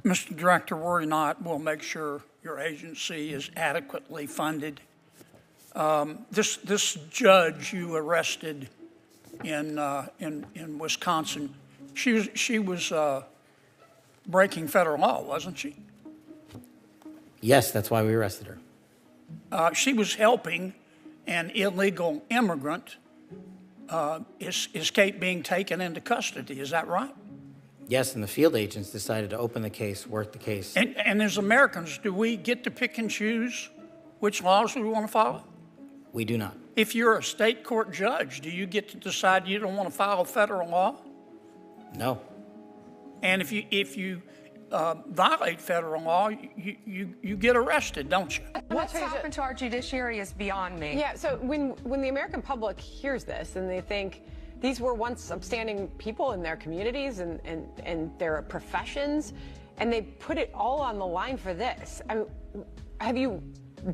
Mr. Director, worry not, we'll make sure your agency is adequately funded. This judge you arrested in Wisconsin, she was breaking federal law, wasn't she? Yes, that's why we arrested her. She was helping an illegal immigrant escape being taken into custody. Is that right? Yes, and the field agents decided to open the case, work the case. And as Americans, do we get to pick and choose which laws we want to follow? We do not. If you're a state court judge, do you get to decide you don't want to follow federal law? No. And if you violate federal law, you get arrested, don't you? What's happened to our judiciary is beyond me. Yeah, so when the American public hears this and they think these were once upstanding people in their communities and their professions, and they put it all on the line for this, I mean, have you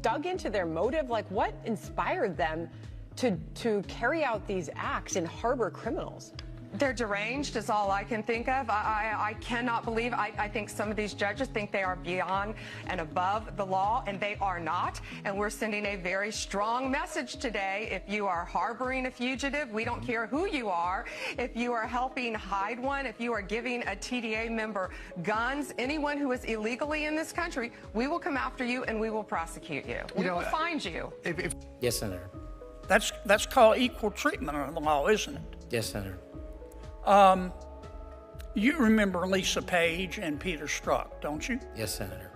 dug into their motive? Like, what inspired them to carry out these acts and harbor criminals? They're deranged is all I can think of. I cannot believe, I think some of these judges think they are beyond and above the law, and they are not. And we're sending a very strong message today. If you are harboring a fugitive, we don't care who you are. If you are helping hide one, if you are giving a TDA member guns, anyone who is illegally in this country, we will come after you and we will prosecute you. We will find you. Yes, Senator. That's called equal treatment under the law, isn't it? Yes, Senator. You remember Lisa Page and Peter Strzok, don't you? Yes, Senator.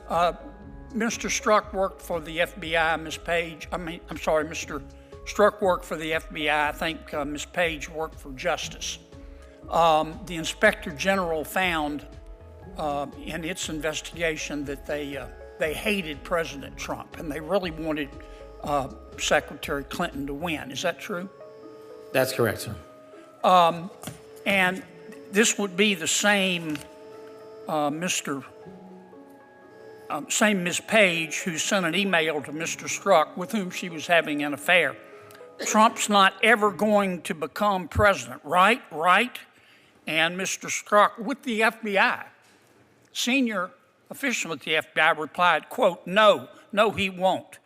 Mr. Strzok worked for the FBI, Mr. Strzok worked for the FBI. I think Ms. Page worked for Justice. The Inspector General found in its investigation that they hated President Trump and they really wanted Secretary Clinton to win. Is that true? That's correct, sir. And this would be the same same Ms. Page who sent an email to Mr. Strzok with whom she was having an affair. Trump's not ever going to become president, right? Right? And Mr. Strzok with the FBI, senior official at the FBI replied, quote, no, he won't.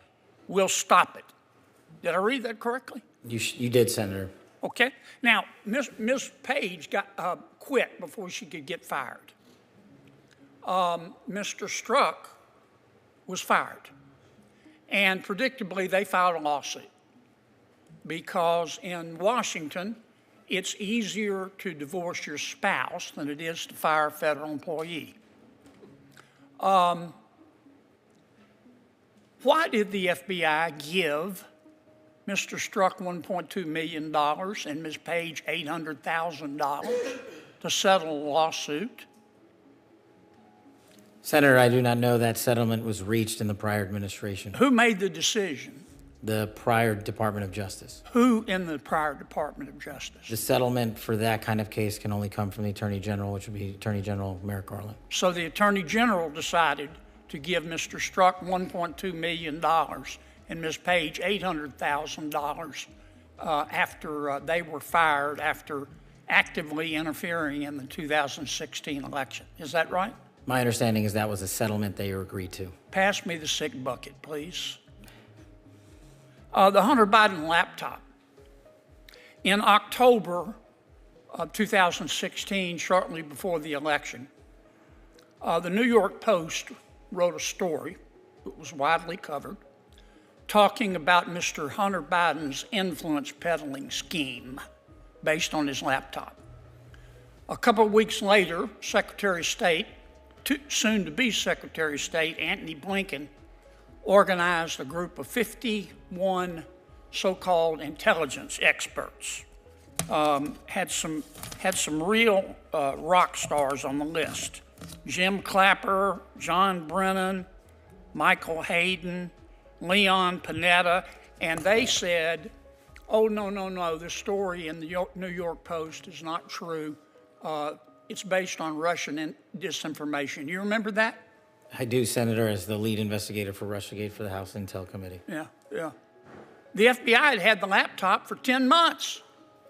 We'll stop it. Did I read that correctly? You did, Senator. Okay. Now, Ms. Page got quit before she could get fired. Mr. Strzok was fired. And predictably, they filed a lawsuit because in Washington, it's easier to divorce your spouse than it is to fire a federal employee. Why did the FBI give Mr. Strzok $1.2 million and Ms. Page $800,000 to settle a lawsuit? Senator, I do not know that settlement was reached in the prior administration. Who made the decision? The prior Department of Justice. Who in the prior Department of Justice? The settlement for that kind of case can only come from the Attorney General, which would be Attorney General Merrick Garland. So the Attorney General decided to give Mr. Strzok $1.2 million and Ms. Page $800,000 after they were fired after actively interfering in the 2016 election. Is that right? My understanding is that was a settlement they agreed to. Pass me the sick bucket, please. The Hunter Biden laptop. In October of 2016, shortly before the election, the New York Post wrote a story that was widely covered talking about Mr. Hunter Biden's influence peddling scheme based on his laptop. A couple of weeks later, Secretary of State, soon to be Secretary of State, Antony Blinken, organized a group of 51 so-called intelligence experts. Had some real rock stars on the list. Jim Clapper, John Brennan, Michael Hayden, Leon Panetta, and they said, oh, no, the story in the New York Post is not true. It's based on Russian disinformation. You remember that? I do, Senator, as the lead investigator for Russiagate for the House Intel Committee. Yeah. The FBI had the laptop for 10 months,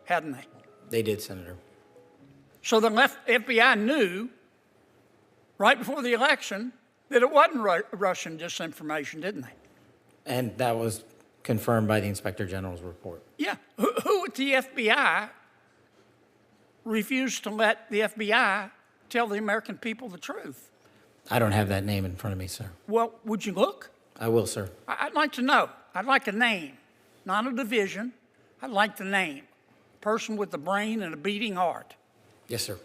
hadn't they? They did, Senator. So the FBI knew right before the election that it wasn't Russian disinformation, didn't they? And that was confirmed by the Inspector General's report. Yeah. Who at the FBI refused to let the FBI tell the American people the truth? I don't have that name in front of me, sir. Well, would you look? I will, sir. I'd like to know. I'd like a name, not a division. I'd like the name. Person with a brain and a beating heart. Yes, sir.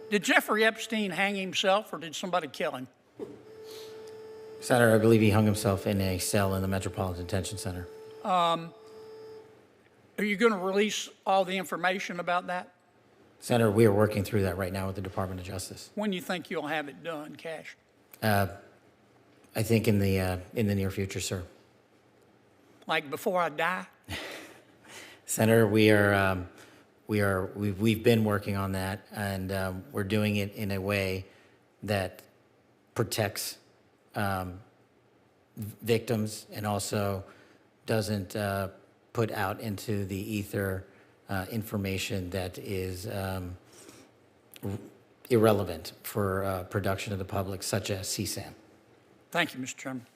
Did Jeffrey Epstein hang himself or did somebody kill him? Senator, I believe he hung himself in a cell in the Metropolitan Detention Center. Are you going to release all the information about that? Senator, we are working through that right now with the Department of Justice. When do you think you'll have it done, Kash? I think in the near future, sir. Like before I die? Senator, we've been working on that, and we're doing it in a way that protects victims and also doesn't put out into the ether information that is irrelevant for production of the public, such as CSAM. Thank you, Mr. Chairman.